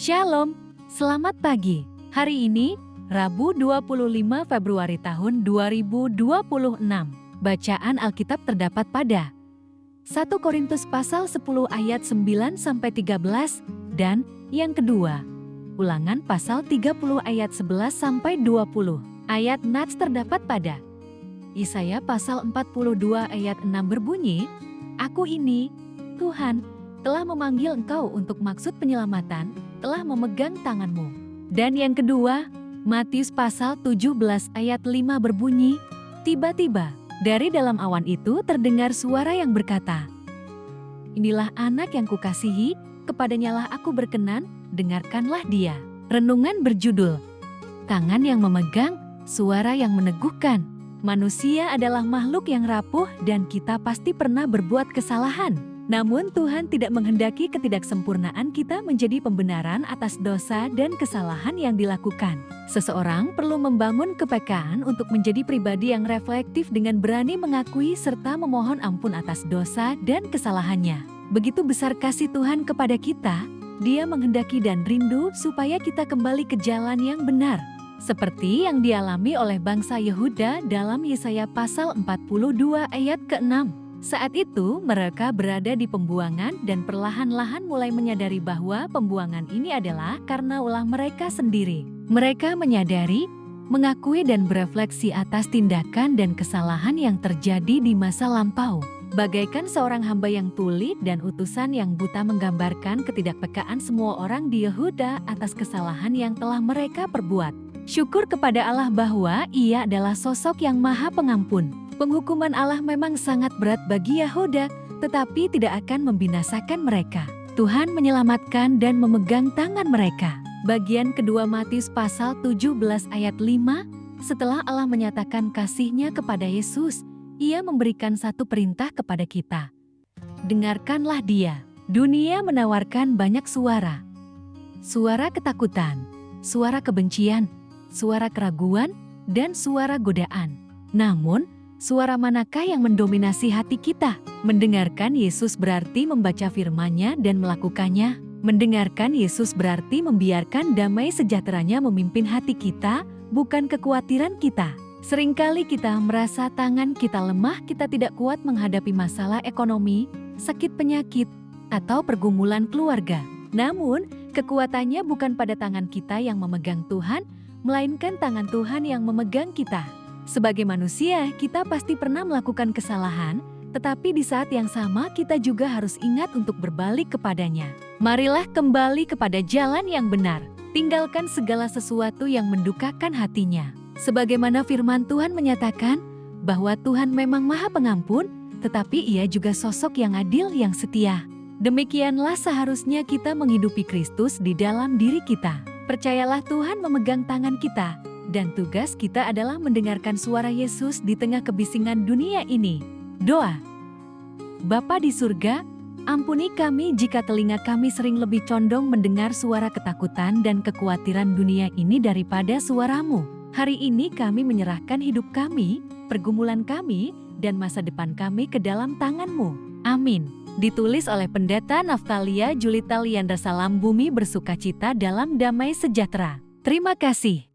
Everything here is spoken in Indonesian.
Shalom, selamat pagi. Hari ini, Rabu 25 Februari tahun 2026. Bacaan Alkitab terdapat pada 1 Korintus pasal 10 ayat 9-13 dan yang kedua, Ulangan pasal 30 ayat 11-20. Ayat nats terdapat pada Yesaya pasal 42 ayat 6 berbunyi, Aku ini, Tuhan, telah memanggil engkau untuk maksud penyelamatan, telah memegang tanganmu. Dan yang kedua, Matius pasal 17 ayat 5 berbunyi, Tiba-tiba, dari dalam awan itu terdengar suara yang berkata, Inilah anak yang kukasihi, kepadanyalah aku berkenan, dengarkanlah dia. Renungan berjudul, Tangan yang memegang, suara yang meneguhkan. Manusia adalah makhluk yang rapuh dan kita pasti pernah berbuat kesalahan. Namun Tuhan tidak menghendaki ketidaksempurnaan kita menjadi pembenaran atas dosa dan kesalahan yang dilakukan. Seseorang perlu membangun kepekaan untuk menjadi pribadi yang reflektif dengan berani mengakui serta memohon ampun atas dosa dan kesalahannya. Begitu besar kasih Tuhan kepada kita, Dia menghendaki dan rindu supaya kita kembali ke jalan yang benar. Seperti yang dialami oleh bangsa Yehuda dalam Yesaya pasal 42 ayat ke-6. Saat itu mereka berada di pembuangan dan perlahan-lahan mulai menyadari bahwa pembuangan ini adalah karena ulah mereka sendiri. Mereka menyadari, mengakui dan berefleksi atas tindakan dan kesalahan yang terjadi di masa lampau. Bagaikan seorang hamba yang tuli dan utusan yang buta menggambarkan ketidakpekaan semua orang di Yehuda atas kesalahan yang telah mereka perbuat. Syukur kepada Allah bahwa Ia adalah sosok yang Maha Pengampun. Penghukuman Allah memang sangat berat bagi Yehuda, tetapi tidak akan membinasakan mereka. Tuhan menyelamatkan dan memegang tangan mereka. Bagian kedua Matius pasal 17 ayat 5, setelah Allah menyatakan kasih-Nya kepada Yesus, Ia memberikan satu perintah kepada kita. Dengarkanlah Dia. Dunia menawarkan banyak suara. Suara ketakutan, suara kebencian, suara keraguan, dan suara godaan. Namun, suara manakah yang mendominasi hati kita? Mendengarkan Yesus berarti membaca firman-Nya dan melakukannya. Mendengarkan Yesus berarti membiarkan damai sejahteranya memimpin hati kita, bukan kekhawatiran kita. Seringkali kita merasa tangan kita lemah, kita tidak kuat menghadapi masalah ekonomi, sakit penyakit, atau pergumulan keluarga. Namun, kekuatannya bukan pada tangan kita yang memegang Tuhan, melainkan tangan Tuhan yang memegang kita. Sebagai manusia, kita pasti pernah melakukan kesalahan, tetapi di saat yang sama kita juga harus ingat untuk berbalik kepadanya. Marilah kembali kepada jalan yang benar, tinggalkan segala sesuatu yang mendukakan hatinya. Sebagaimana firman Tuhan menyatakan, bahwa Tuhan memang Maha Pengampun, tetapi Ia juga sosok yang adil yang setia. Demikianlah seharusnya kita menghidupi Kristus di dalam diri kita. Percayalah Tuhan memegang tangan kita, dan tugas kita adalah mendengarkan suara Yesus di tengah kebisingan dunia ini. Doa. Bapa di surga, ampuni kami jika telinga kami sering lebih condong mendengar suara ketakutan dan kekhawatiran dunia ini daripada suara-Mu. Hari ini kami menyerahkan hidup kami, pergumulan kami, dan masa depan kami ke dalam tangan-Mu. Amin. Ditulis oleh Pendeta Naftalia Julita Liandra. Salam Bumi Bersukacita dalam Damai Sejahtera. Terima kasih.